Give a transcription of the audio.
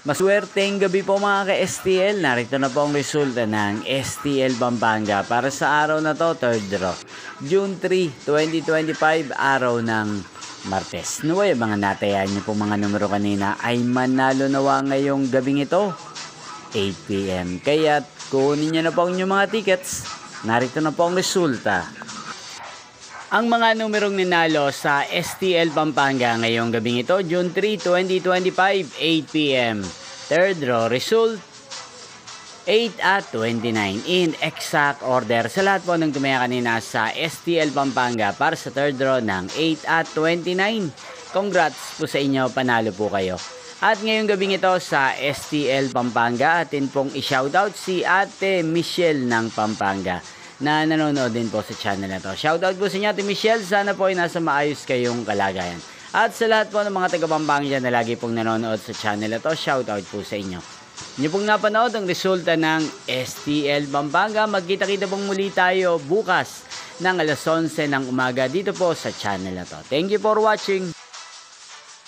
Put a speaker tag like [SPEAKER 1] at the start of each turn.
[SPEAKER 1] Maswerteng gabi po mga ka-STL. Narito na po ang resulta ng STL Pampanga para sa araw na to, third draw. June 3, 2025, araw ng Martes. Naway, mga natayaan niyo po mga numero kanina ay manalo nawa ngayong gabing ito, 8 PM. Kaya kunin niyo na po ang inyong mga tickets. Narito na po ang resulta. Ang mga numerong ninalo sa STL Pampanga ngayong gabing ito, June 3, 2025, 8 PM. Third draw result, 8 at 29 in exact order. Sa lahat po ng tumaya kanina sa STL Pampanga para sa third draw ng 8 at 29. Congrats po sa inyo, panalo po kayo. At ngayong gabing ito sa STL Pampanga, atin pong i-shoutout si Ate Michelle ng Pampanga na nanonood din po sa channel na to. Shoutout po sa inyo, Ate Michelle. Sana po ay nasa maayos kayong kalagayan. At sa lahat po ng mga taga-Pampanga na lagi pong nanonood sa channel na to, shoutout po sa inyo. Inyo pong napanood ang resulta ng STL Pampanga. Magkita-kita pong muli tayo bukas ng alas 11 ng umaga dito po sa channel na to. Thank you for watching.